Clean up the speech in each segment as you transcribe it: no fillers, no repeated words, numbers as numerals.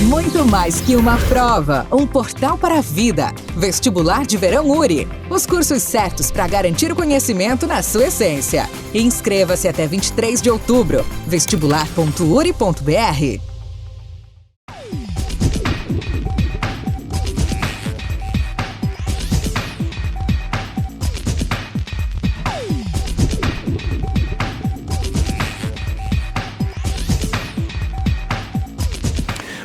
Muito mais que uma prova, um portal para a vida. Vestibular de Verão URI. Os cursos certos para garantir o conhecimento na sua essência. Inscreva-se até 23 de outubro. vestibular.uri.br.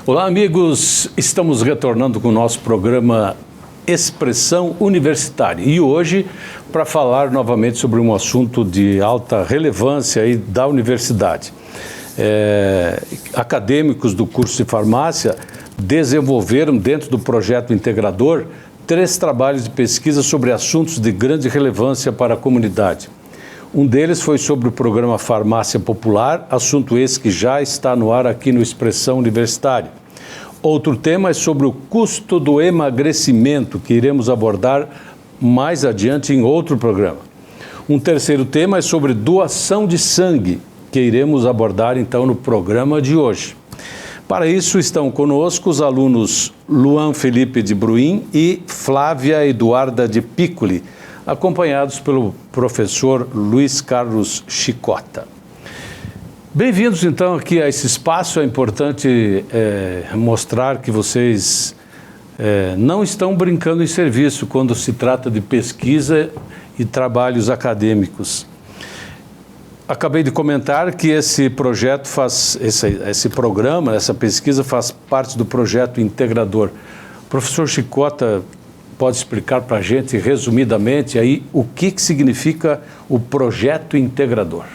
Olá, amigos! Estamos retornando com o nosso programa Expressão Universitária e hoje para falar novamente sobre um assunto de alta relevância aí da universidade. Acadêmicos do curso de farmácia desenvolveram dentro do projeto integrador 3 trabalhos de pesquisa sobre assuntos de grande relevância para a comunidade. Um deles foi sobre o programa Farmácia Popular, assunto esse que já está no ar aqui no Expressão Universitária. Outro tema é sobre o custo do emagrecimento, que iremos abordar mais adiante em outro programa. Um terceiro tema é sobre doação de sangue, que iremos abordar então no programa de hoje. Para isso estão conosco os alunos Luan Felipe de Bruin e Flávia Eduarda de Piccoli, acompanhados pelo professor Luiz Carlos Chicota. Bem-vindos então aqui a esse espaço. É importante mostrar que vocês não estão brincando em serviço quando se trata de pesquisa e trabalhos acadêmicos. Acabei de comentar que esse projeto esse programa, essa pesquisa faz parte do projeto integrador. Professor Chicota, pode explicar para a gente, resumidamente, aí, o que significa o projeto integrador?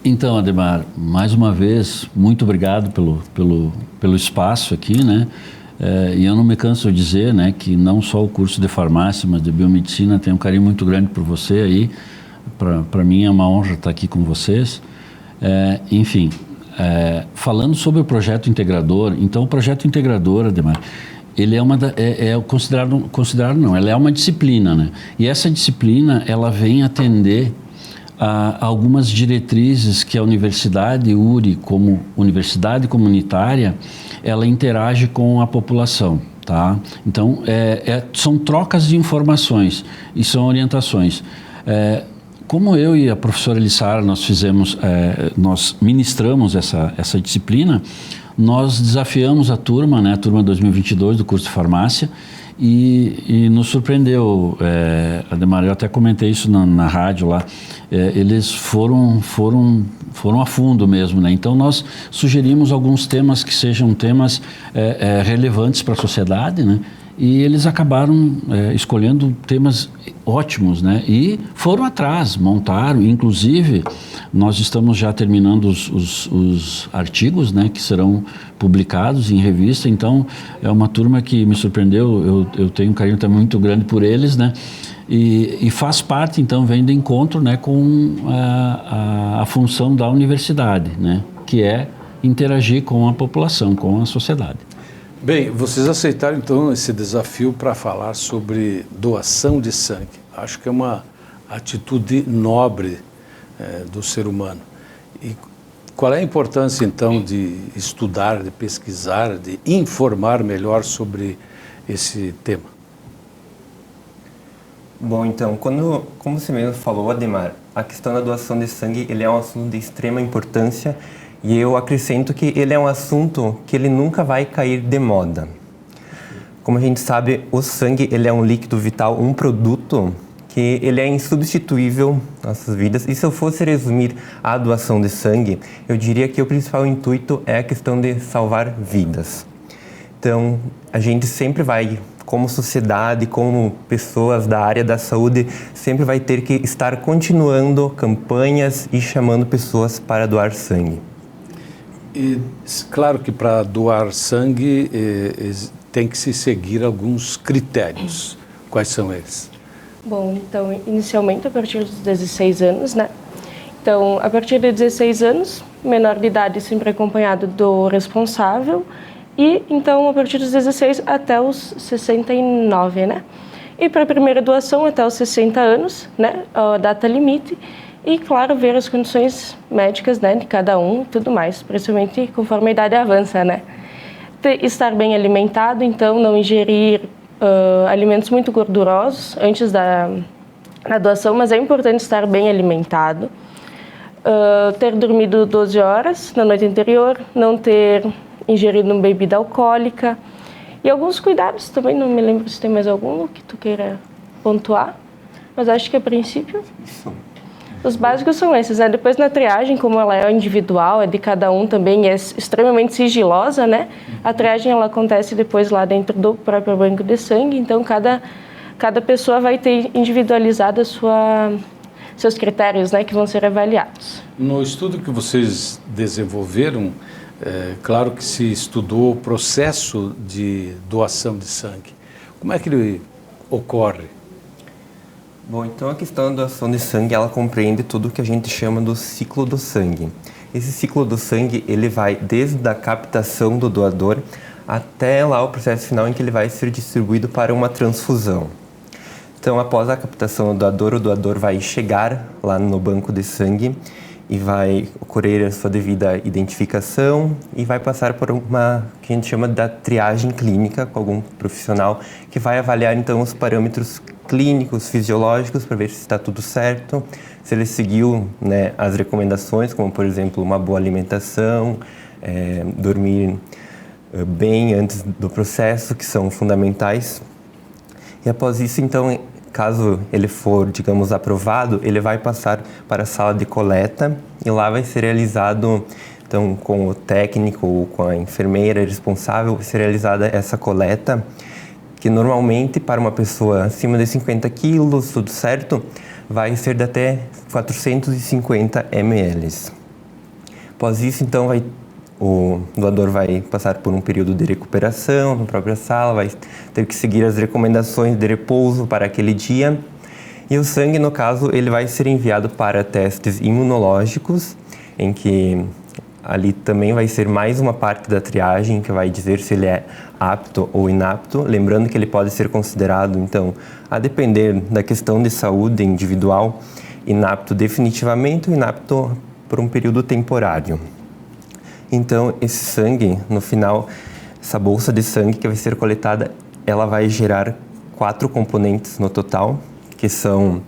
Então, Ademar, mais uma vez, muito obrigado pelo espaço aqui, né? E eu não me canso de dizer, né, que não só o curso de farmácia, mas de biomedicina tem um carinho muito grande por você aí. Para mim é uma honra estar aqui com vocês. Enfim, falando sobre o projeto integrador, então o projeto integrador, Ademar, ele ela é uma disciplina, né? E essa disciplina, ela vem atender a algumas diretrizes que a Universidade URI, como universidade comunitária, ela interage com a população, tá? Então, são trocas de informações e são orientações. Como eu e a professora Elissara, nós ministramos essa disciplina, nós desafiamos a turma, né, a turma 2022 do curso de farmácia, e nos surpreendeu, Ademar, eu até comentei isso na rádio lá, eles foram a fundo mesmo, né? Então nós sugerimos alguns temas que sejam temas relevantes para a sociedade, né? E eles acabaram escolhendo temas ótimos, né? E foram atrás, montaram, inclusive nós estamos já terminando os artigos, né, que serão publicados em revista. Então é uma turma que me surpreendeu, eu tenho um carinho também muito grande por eles, né? E faz parte, então, vem de encontro, né, com a função da universidade, né, que é interagir com a população, com a sociedade. Bem, vocês aceitaram então esse desafio para falar sobre doação de sangue. Acho que é uma atitude nobre do ser humano. E qual é a importância então de estudar, de pesquisar, de informar melhor sobre esse tema? Bom, então, como você mesmo falou, Ademar, a questão da doação de sangue, ele é um assunto de extrema importância. E eu acrescento que ele é um assunto que ele nunca vai cair de moda. Como a gente sabe, o sangue ele é um líquido vital, um produto que ele é insubstituível nas nossas vidas. E se eu fosse resumir a doação de sangue, eu diria que o principal intuito é a questão de salvar vidas. Então, a gente sempre vai, como sociedade, como pessoas da área da saúde, sempre vai ter que estar continuando campanhas e chamando pessoas para doar sangue. E claro que para doar sangue tem que se seguir alguns critérios. Quais são eles? Bom, então, inicialmente a partir dos 16 anos, né? Então, a partir de 16 anos, menor de idade sempre acompanhado do responsável e, então, a partir dos 16 até os 69, né? E para a primeira doação até os 60 anos, né? A data limite. E, claro, ver as condições médicas, né, de cada um e tudo mais, principalmente conforme a idade avança, né? estar bem alimentado, então não ingerir alimentos muito gordurosos antes da doação, mas é importante estar bem alimentado. Ter dormido 12 horas na noite anterior, não ter ingerido uma bebida alcoólica e alguns cuidados também, não me lembro se tem mais algum que tu queira pontuar, mas acho que a princípio os básicos são esses, né? Depois na triagem, como ela é individual, é de cada um também, é extremamente sigilosa, né? A triagem ela acontece depois lá dentro do próprio banco de sangue, então cada pessoa vai ter individualizado seus critérios, né, que vão ser avaliados. No estudo que vocês desenvolveram, claro que se estudou o processo de doação de sangue. Como é que ele ocorre? Bom, então a questão da doação de sangue, ela compreende tudo o que a gente chama do ciclo do sangue. Esse ciclo do sangue, ele vai desde a captação do doador até lá o processo final em que ele vai ser distribuído para uma transfusão. Então, após a captação do doador, o doador vai chegar lá no banco de sangue e vai ocorrer a sua devida identificação e vai passar por uma que a gente chama da triagem clínica com algum profissional que vai avaliar então os parâmetros clínicos, fisiológicos para ver se está tudo certo, se ele seguiu, né, as recomendações, como por exemplo uma boa alimentação, dormir bem antes do processo, que são fundamentais. E após isso, então, caso ele for, digamos, aprovado, ele vai passar para a sala de coleta e lá vai ser realizado, então, com o técnico ou com a enfermeira responsável, vai ser realizada essa coleta, que normalmente para uma pessoa acima de 50 quilos, tudo certo, vai ser de até 450 ml. Após isso, então, o doador vai passar por um período de recuperação na própria sala, vai ter que seguir as recomendações de repouso para aquele dia. E o sangue, no caso, ele vai ser enviado para testes imunológicos, em que ali também vai ser mais uma parte da triagem que vai dizer se ele é apto ou inapto, lembrando que ele pode ser considerado, então, a depender da questão de saúde individual, inapto definitivamente ou inapto por um período temporário. Então, esse sangue, no final, essa bolsa de sangue que vai ser coletada, ela vai gerar 4 componentes no total, que são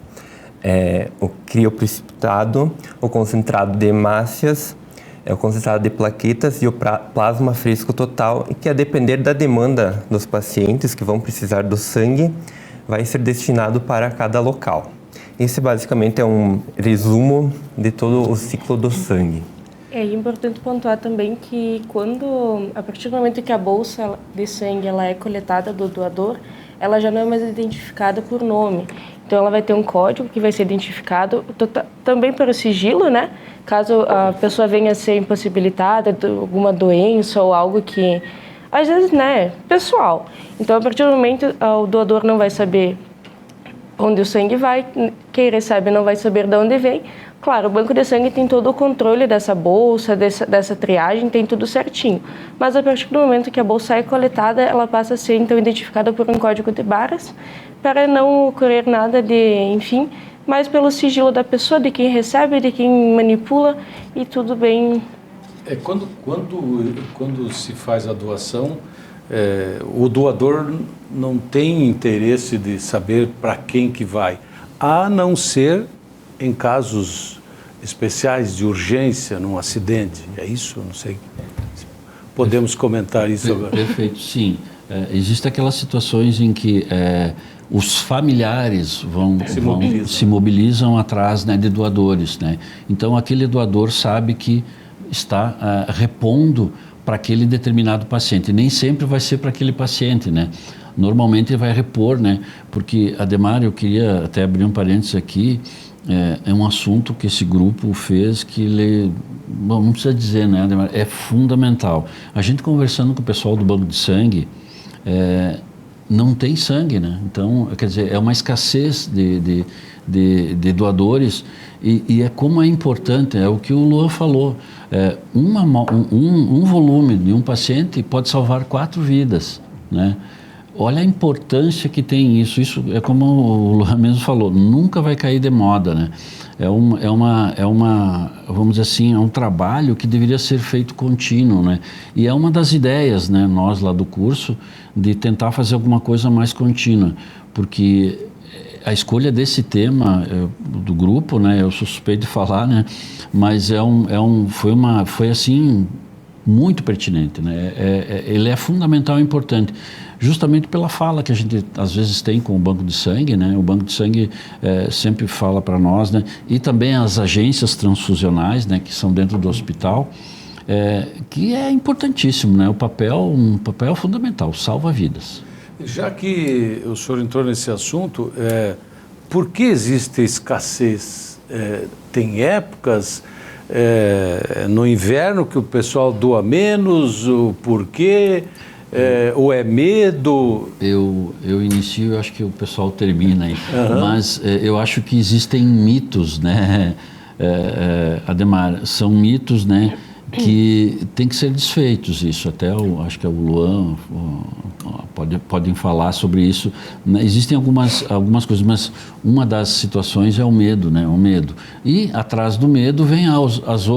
o crioprecipitado, o concentrado de hemácias, o concentrado de plaquetas e o plasma fresco total, e que a depender da demanda dos pacientes que vão precisar do sangue, vai ser destinado para cada local. Esse basicamente é um resumo de todo o ciclo do sangue. É importante pontuar também que a partir do momento que a bolsa de sangue ela é coletada do doador, ela já não é mais identificada por nome. Então, ela vai ter um código que vai ser identificado também pelo sigilo, né? Caso a pessoa venha a ser impossibilitada de alguma doença ou algo que, às vezes, né, pessoal. Então, a partir do momento, o doador não vai saber onde o sangue vai, quem recebe não vai saber de onde vem. Claro, o banco de sangue tem todo o controle dessa bolsa, dessa triagem, tem tudo certinho. Mas a partir do momento que a bolsa é coletada, ela passa a ser então identificada por um código de barras, para não ocorrer nada mas pelo sigilo da pessoa, de quem recebe, de quem manipula, e tudo bem. Quando se faz a doação, o doador não tem interesse de saber para quem que vai, a não ser em casos especiais de urgência, num acidente. É isso? Não sei. Podemos comentar isso agora. Perfeito, sim. Existem aquelas situações em que os familiares se mobilizam atrás, né, de doadores, né? Então, aquele doador sabe que está repondo para aquele determinado paciente. Nem sempre vai ser para aquele paciente, né? Normalmente vai repor, né? Porque, Ademar, eu queria até abrir um parênteses aqui, é um assunto que esse grupo fez que ele, bom, não precisa dizer, né, Ademar, é fundamental. A gente conversando com o pessoal do banco de sangue, não tem sangue, né? Então, quer dizer, é uma escassez de doadores e é como é importante, é o que o Luan falou, um volume de um paciente pode salvar 4 vidas, né? olha a importância que tem isso. Isso é como o Luan mesmo falou, nunca vai cair de moda, né? Vamos dizer assim, é um trabalho que deveria ser feito contínuo, né? E é uma das ideias, né, nós lá do curso, de tentar fazer alguma coisa mais contínua, porque a escolha desse tema do grupo, né, eu sou suspeito de falar, né, mas foi assim muito pertinente, né? Ele é fundamental e importante, justamente pela fala que a gente às vezes tem com o Banco de Sangue, né? O Banco de Sangue sempre fala para nós, né? E também as agências transfusionais, né? Que são dentro do hospital, que é importantíssimo, né? Um papel fundamental, salva vidas. Já que o senhor entrou nesse assunto, por que existe escassez? Tem épocas no inverno que o pessoal doa menos? O porquê? Ou é medo? Eu inicio, eu acho que o pessoal termina aí. Mas eu acho que existem mitos, né, Ademar? São mitos, né, que tem que ser desfeitos. Isso até acho que o Luan podem falar sobre isso. Existem algumas coisas, mas uma das situações é o medo, né? O medo. E atrás do medo vem os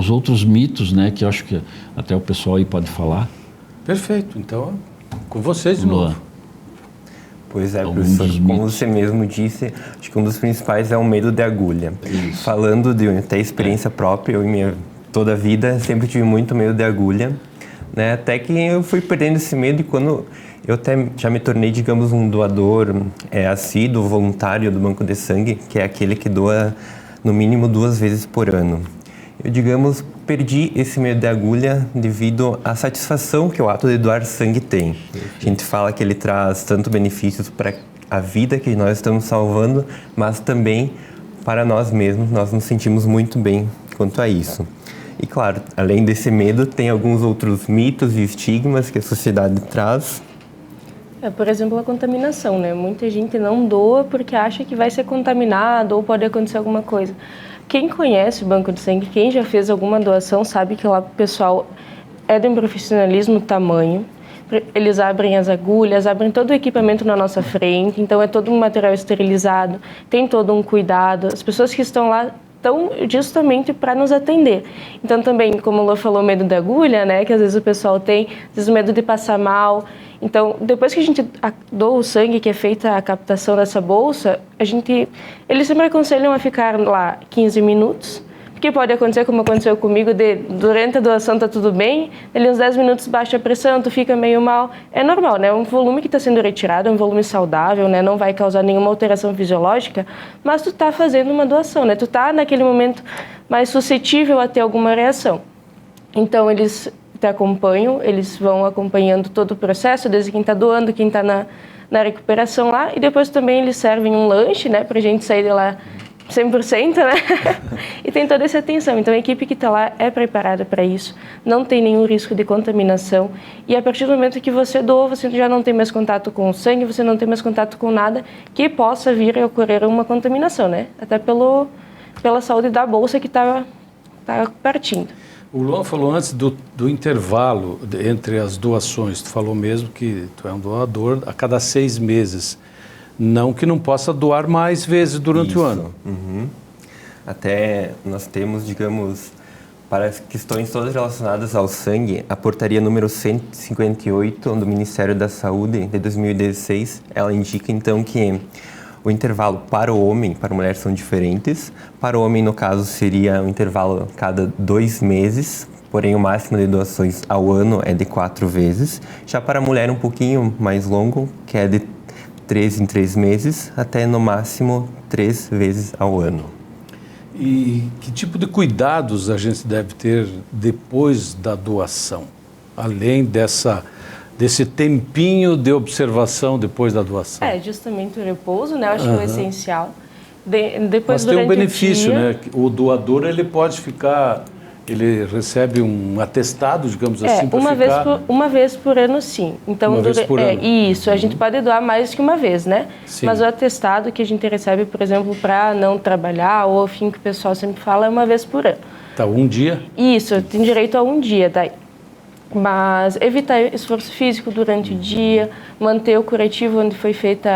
outros mitos, né? Que eu acho que até o pessoal aí pode falar. Perfeito. Então, com vocês de novo. Pois é, professor, como você mesmo disse, acho que um dos principais é o medo de agulha. Isso. Falando de até experiência própria, eu em minha toda a vida sempre tive muito medo de agulha, né? Até que eu fui perdendo esse medo e quando eu até já me tornei, digamos, um doador assíduo, voluntário do Banco de Sangue, que é aquele que doa no mínimo 2 vezes por ano. Eu, digamos, perdi esse medo de agulha devido à satisfação que o ato de doar sangue tem. A gente fala que ele traz tanto benefícios para a vida que nós estamos salvando, mas também para nós mesmos, nós nos sentimos muito bem quanto a isso. E claro, além desse medo, tem alguns outros mitos e estigmas que a sociedade traz. Por exemplo, a contaminação, né? Muita gente não doa porque acha que vai ser contaminado ou pode acontecer alguma coisa. Quem conhece o Banco de Sangue, quem já fez alguma doação, sabe que lá o pessoal é de um profissionalismo tamanho. Eles abrem as agulhas, abrem todo o equipamento na nossa frente, então é todo um material esterilizado, tem todo um cuidado. As pessoas que estão lá estão justamente para nos atender. Então também, como o Lô falou, medo da agulha, né, que às vezes o pessoal tem, às vezes o medo de passar mal. Então, depois que a gente doa o sangue, que é feita a captação dessa bolsa, eles sempre aconselham a ficar lá 15 minutos, porque pode acontecer como aconteceu comigo, durante a doação tá tudo bem, ali uns 10 minutos baixa a pressão, tu fica meio mal. É normal, né? É um volume que está sendo retirado, é um volume saudável, né? Não vai causar nenhuma alteração fisiológica, mas tu tá fazendo uma doação, né? Tu tá naquele momento mais suscetível a ter alguma reação. Então, eles te acompanham, eles vão acompanhando todo o processo, desde quem está doando, quem está na recuperação lá, e depois também eles servem um lanche, né, pra gente sair de lá 100%, né? E tem toda essa atenção. Então, a equipe que está lá é preparada para isso, não tem nenhum risco de contaminação. E a partir do momento que você doa, você já não tem mais contato com o sangue, você não tem mais contato com nada que possa vir a ocorrer uma contaminação, né? Até pela saúde da bolsa que está partindo. O Luan falou antes do intervalo entre as doações. Tu falou mesmo que tu é um doador a cada 6 meses. Não que não possa doar mais vezes durante o ano. Uhum. Até nós temos, digamos, para as questões todas relacionadas ao sangue, a portaria número 158 do Ministério da Saúde de 2016, ela indica então que o intervalo para o homem e para a mulher são diferentes. Para o homem, no caso, seria um intervalo cada 2 meses, porém o máximo de doações ao ano é de 4 vezes. Já para a mulher, um pouquinho mais longo, que é de 3 em 3 meses, até no máximo 3 vezes ao ano. E que tipo de cuidados a gente deve ter depois da doação? Além desse tempinho de observação depois da doação. Justamente o repouso, né? Eu acho que é o essencial. Depois, mas tem um benefício, dia, né? O doador, ele pode ficar, ele recebe um atestado, digamos assim, para ficar... Uma vez por ano, sim. Então, uma vez por ano. Isso, a gente pode doar mais que uma vez, né? Sim. Mas o atestado que a gente recebe, por exemplo, para não trabalhar, ou enfim, que o pessoal sempre fala, é uma vez por ano. Tá, um dia? Isso, tem direito a um dia daí. Mas evitar esforço físico durante o dia, manter o curativo onde foi feita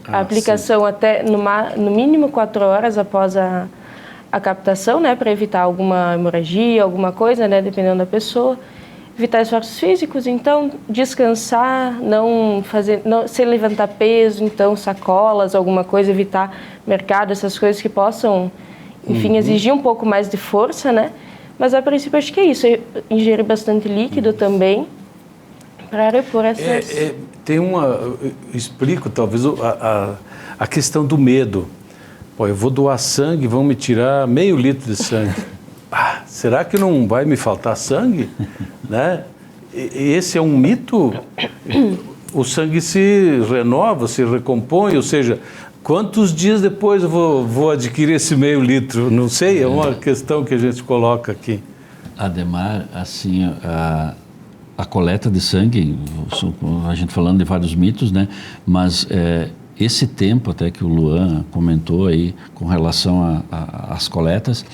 a aplicação até no mínimo 4 horas após a captação, né, para evitar alguma hemorragia, alguma coisa, né, dependendo da pessoa. Evitar esforços físicos, então descansar, sem levantar peso, então sacolas, alguma coisa, evitar mercado, essas coisas que possam, enfim, exigir um pouco mais de força, né? Mas a princípio acho que é isso, ingerir bastante líquido também para repor essas... Explico talvez a questão do medo. Pô, eu vou doar sangue, vão me tirar meio litro de sangue. Será que não vai me faltar sangue? Né? Esse é um mito? O sangue se renova, se recompõe, ou seja, quantos dias depois eu vou adquirir esse meio litro? Não sei, é uma questão que a gente coloca aqui. Ademar, assim, a coleta de sangue, a gente falando de vários mitos, né? Mas esse tempo até que o Luan comentou aí com relação às coletas,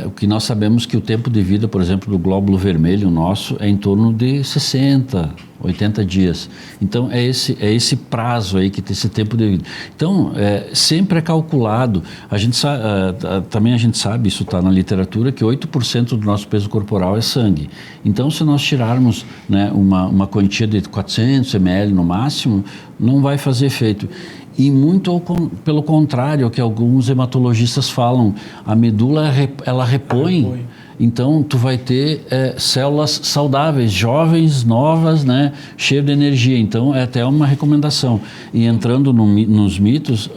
o que nós sabemos que o tempo de vida, por exemplo, do glóbulo vermelho nosso é em torno de 60, 80 dias. Então, é esse prazo aí que tem esse tempo de vida. Então, sempre é calculado. Também a gente sabe, isso está na literatura, que 8% do nosso peso corporal é sangue. Então, se nós tirarmos, né, uma quantia de 400 ml no máximo, não vai fazer efeito. E muito pelo contrário, que alguns hematologistas falam, a medula ela repõe. Então tu vai ter células saudáveis, jovens, novas, né, cheias de energia. Então é até uma recomendação. E entrando nos mitos,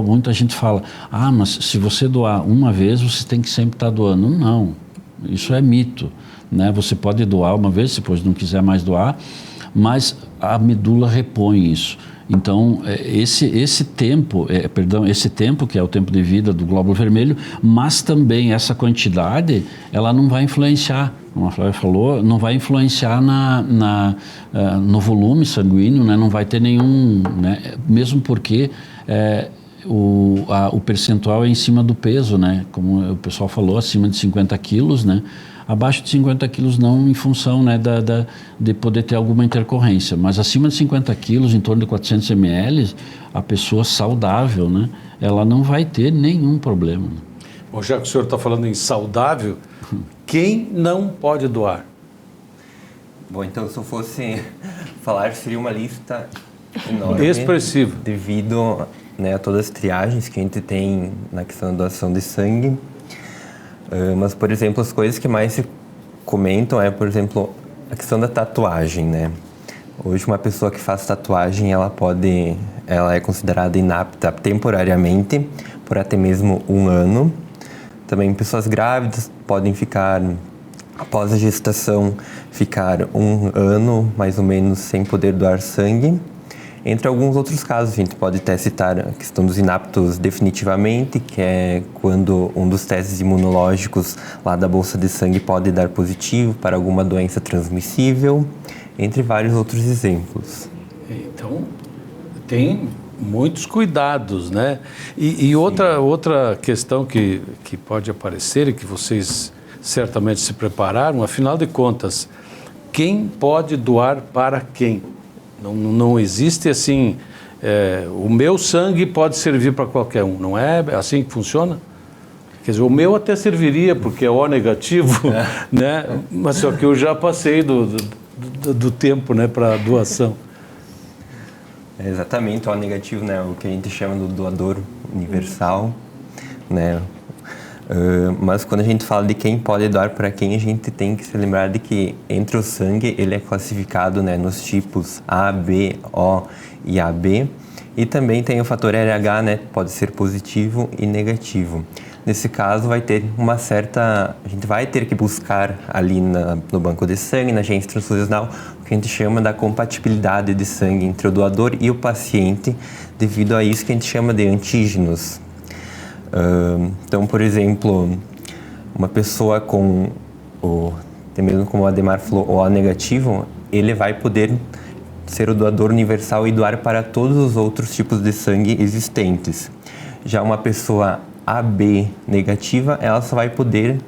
muita gente fala, mas se você doar uma vez, você tem que sempre estar doando. Não, isso é mito, né? Você pode doar uma vez, se depois não quiser mais doar, mas a medula repõe isso. Então, esse tempo que é o tempo de vida do glóbulo vermelho, mas também essa quantidade, ela não vai influenciar, como a Flávia falou, não vai influenciar no volume sanguíneo, né? Não vai ter nenhum, né? Mesmo porque o percentual é em cima do peso, né? Como o pessoal falou, acima de 50 quilos, né? Abaixo de 50 quilos não em função, né, de poder ter alguma intercorrência, mas acima de 50 quilos, em torno de 400 ml, a pessoa saudável, né, ela não vai ter nenhum problema. Bom, já que o senhor está falando em saudável, quem não pode doar? Bom, então se eu fosse falar, seria uma lista enorme. Expressiva. Devido, né, a todas as triagens que a gente tem na questão da doação de sangue. Mas, por exemplo, as coisas que mais se comentam por exemplo, a questão da tatuagem, né? Hoje, uma pessoa que faz tatuagem, ela é considerada inapta temporariamente por até mesmo 1 ano. Também pessoas grávidas podem ficar, após a gestação, ficar 1 ano, mais ou menos, sem poder doar sangue. Entre alguns outros casos, a gente pode até citar a questão dos inaptos definitivamente, que é quando um dos testes imunológicos lá da bolsa de sangue pode dar positivo para alguma doença transmissível, entre vários outros exemplos. Então, tem muitos cuidados, né? E outra questão que pode aparecer e que vocês certamente se prepararam, afinal de contas, quem pode doar para quem? Não existe assim, o meu sangue pode servir para qualquer um, não é assim que funciona? Quer dizer, o meu até serviria porque é O negativo, né? Mas só que eu já passei do tempo, né, para doação. Exatamente, O negativo, né, o que a gente chama do doador universal, né? Mas quando a gente fala de quem pode doar para quem, a gente tem que se lembrar de que entre o sangue ele é classificado, né, nos tipos A, B, O e AB, e também tem o fator RH, né, pode ser positivo e negativo. Nesse caso a gente vai ter que buscar ali no banco de sangue, na agência transfusional, o que a gente chama da compatibilidade de sangue entre o doador e o paciente, devido a isso que a gente chama de antígenos. Então, por exemplo, uma pessoa com até mesmo como o Ademar falou, o O negativo, ele vai poder ser o doador universal e doar para todos os outros tipos de sangue existentes. Já uma pessoa AB negativa, ela só vai poder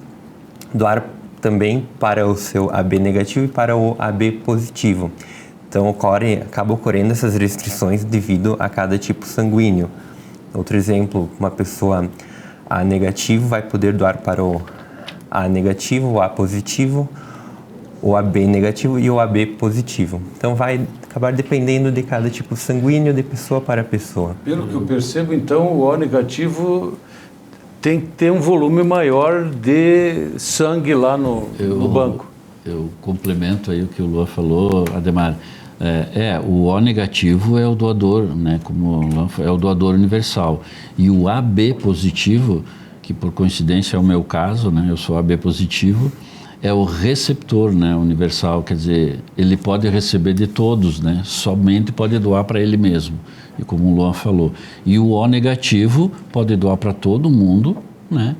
doar também para o seu AB negativo e para o AB positivo. Então, acaba ocorrendo essas restrições devido a cada tipo sanguíneo. Outro exemplo, uma pessoa A negativo vai poder doar para o A negativo, o A positivo, o AB negativo e o AB positivo. Então, vai acabar dependendo de cada tipo sanguíneo, de pessoa para pessoa. Pelo que eu percebo, então, o O negativo tem que ter um volume maior de sangue lá no banco. Eu complemento aí o que o Luan falou, Ademar. O O negativo é o doador, né? Como o Luan falou, é o doador universal. E o AB positivo, que por coincidência é o meu caso, né? Eu sou AB positivo, é o receptor, né? Universal, quer dizer, ele pode receber de todos, né? Somente pode doar para ele mesmo. E como o Luan falou. E o O negativo pode doar para todo mundo, né?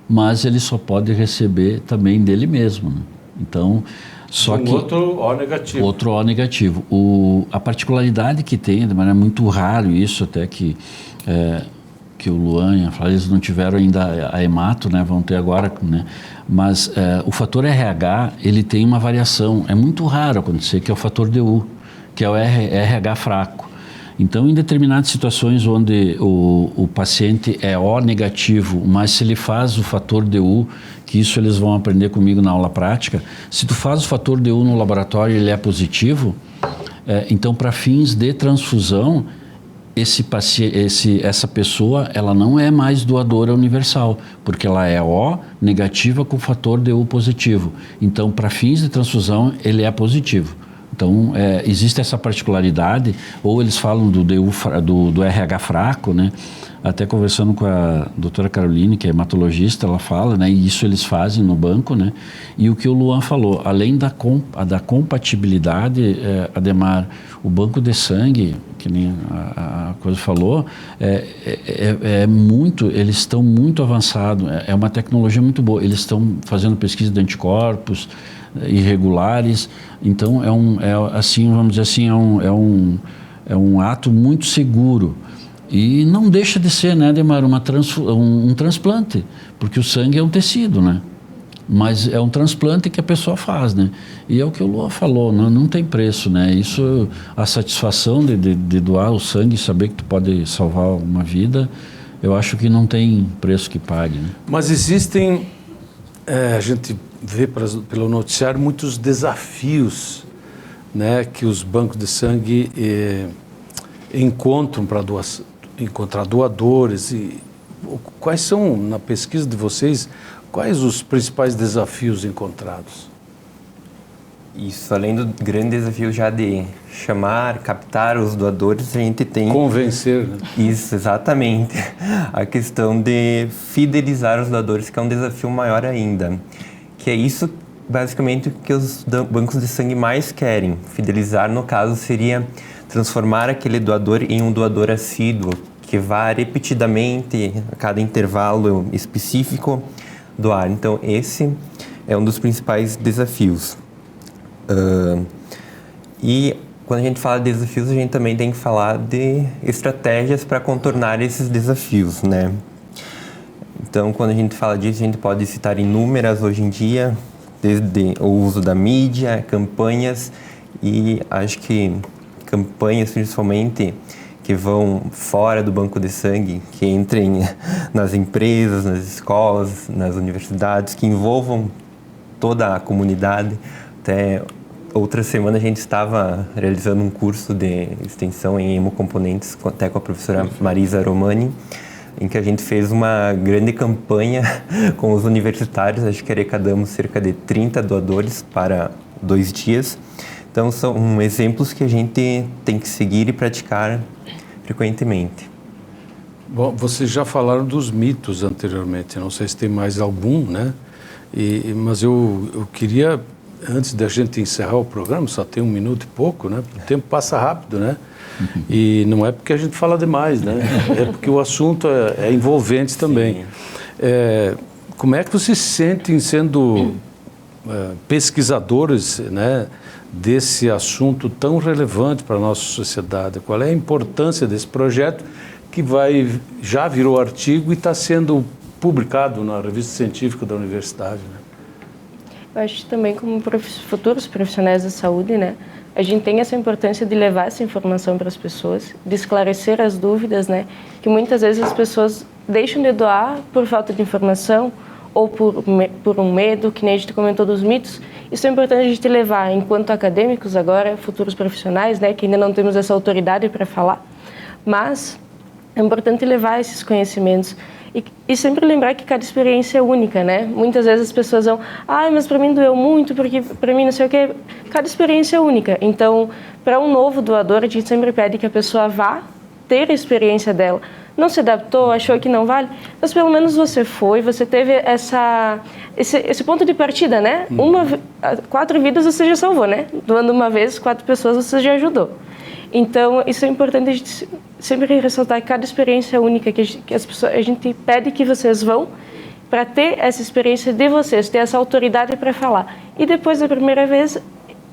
Mas ele só pode receber também dele mesmo, né? Então, só que outro O negativo. Outro O negativo. A particularidade que tem, mas é muito raro isso, até que o Luan e a Flávia, eles não tiveram ainda a hemato, né? Vão ter agora, né? Mas o fator RH, ele tem uma variação. É muito raro acontecer, que é o fator DU, que é o RH fraco. Então, em determinadas situações onde o paciente é O negativo, mas se ele faz o fator DU, que isso eles vão aprender comigo na aula prática, se tu faz o fator DU no laboratório e ele é positivo, então, para fins de transfusão, essa pessoa, ela não é mais doadora universal, porque ela é O negativa com fator DU positivo. Então, para fins de transfusão, ele é positivo. Então, existe essa particularidade, ou eles falam do RH fraco, né? Até conversando com a doutora Caroline, que é hematologista, ela fala, né? E isso eles fazem no banco, né? E o que o Luan falou, além da compatibilidade, Ademar, o banco de sangue, que nem a coisa falou, eles estão muito avançados, é uma tecnologia muito boa, eles estão fazendo pesquisa de anticorpos irregulares, então assim, vamos dizer assim, é um ato muito seguro. E não deixa de ser, né, Ademar, um transplante, porque o sangue é um tecido, né? Mas é um transplante que a pessoa faz, né? E é o que o Luan falou, não tem preço, né? Isso, a satisfação de doar o sangue, saber que tu pode salvar uma vida, eu acho que não tem preço que pague, né? Mas existem, a gente vê pelo noticiário, muitos desafios, né, que os bancos de sangue encontram para encontrar doadores. E quais são, na pesquisa de vocês, quais os principais desafios encontrados? Isso, além do grande desafio já de captar os doadores, a gente tem... Convencer, né? Isso, exatamente. A questão de fidelizar os doadores, que é um desafio maior ainda. Que é isso, basicamente, que os bancos de sangue mais querem. Fidelizar, no caso, seria transformar aquele doador em um doador assíduo, que vá repetidamente, a cada intervalo específico, doar. Então, esse é um dos principais desafios. E quando a gente fala de desafios, a gente também tem que falar de estratégias para contornar esses desafios, né? Então, quando a gente fala disso, a gente pode citar inúmeras hoje em dia, desde o uso da mídia, campanhas, e acho que campanhas principalmente que vão fora do banco de sangue, que entrem nas empresas, nas escolas, nas universidades, que envolvam toda a comunidade. Até outra semana a gente estava realizando um curso de extensão em hemocomponentes, até com a professora Marisa Romani, em que a gente fez uma grande campanha com os universitários, acho que arrecadamos cerca de 30 doadores para 2 dias. Então, são exemplos que a gente tem que seguir e praticar frequentemente. Bom, vocês já falaram dos mitos anteriormente, não sei se tem mais algum, né? Mas eu queria, antes da gente encerrar o programa, só tem 1 minuto e pouco, né? O tempo passa rápido, né? E não é porque a gente fala demais, né? É porque o assunto é envolvente também. Como é que vocês se sentem sendo pesquisadores, né, desse assunto tão relevante para a nossa sociedade? Qual é a importância desse projeto que já virou artigo e está sendo publicado na revista científica da universidade, né? Eu acho que também como futuros profissionais da saúde, né, a gente tem essa importância de levar essa informação para as pessoas, de esclarecer as dúvidas, né, que muitas vezes as pessoas deixam de doar por falta de informação ou por um medo, que nem a gente comentou dos mitos. Isso é importante a gente levar enquanto acadêmicos agora, futuros profissionais, né, que ainda não temos essa autoridade para falar, mas é importante levar esses conhecimentos e sempre lembrar que cada experiência é única, né? Muitas vezes as pessoas vão, mas para mim doeu muito, porque para mim não sei o quê. Cada experiência é única. Então, para um novo doador, a gente sempre pede que a pessoa vá ter a experiência dela. Não se adaptou, achou que não vale, mas pelo menos você foi, você teve esse ponto de partida, né? 4 vidas você já salvou, né? Doando uma vez, 4 pessoas você já ajudou. Então, isso é importante a gente sempre ressaltar que cada experiência é única, que as pessoas, a gente pede que vocês vão para ter essa experiência de vocês, ter essa autoridade para falar. E depois da primeira vez,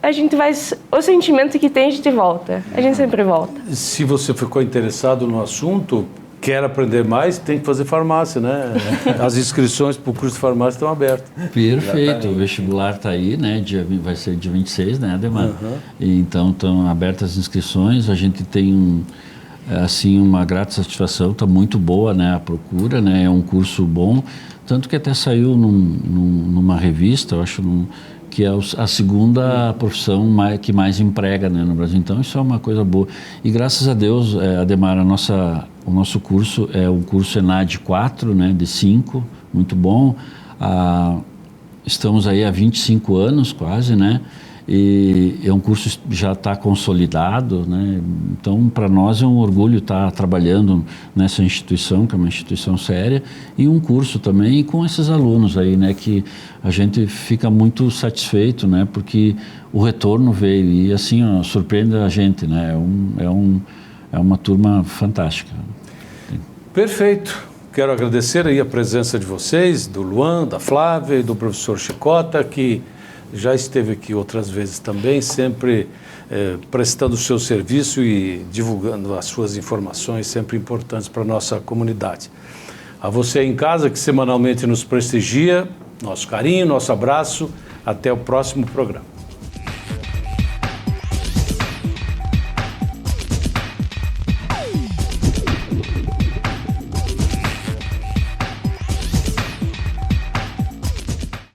a gente vai... O sentimento que tem, a gente volta. A gente sempre volta. Se você ficou interessado no assunto, quer aprender mais, tem que fazer farmácia, né? As inscrições para o curso de farmácia estão abertas. Perfeito, o vestibular está aí, né? Vai ser dia 26, né, Ademar? Então estão abertas as inscrições, a gente tem assim uma grata satisfação, está muito boa, né, a procura, né? É um curso bom, tanto que até saiu numa revista, eu acho, que é a segunda profissão que mais emprega, né, no Brasil. Então isso é uma coisa boa. E graças a Deus, Ademar, o nosso curso é um curso ENAD 4, né, de 5, muito bom. Estamos aí há 25 anos quase, né? E é um curso que já está consolidado, né? Então, para nós é um orgulho estar trabalhando nessa instituição, que é uma instituição séria, e um curso também com esses alunos aí, né? Que a gente fica muito satisfeito, né? Porque o retorno veio e, assim, surpreende a gente, né? É uma turma fantástica. Perfeito. Quero agradecer aí a presença de vocês, do Luan, da Flávia e do professor Chicota, que já esteve aqui outras vezes também, sempre prestando o seu serviço e divulgando as suas informações sempre importantes para a nossa comunidade. A você em casa que semanalmente nos prestigia, nosso carinho, nosso abraço, até o próximo programa.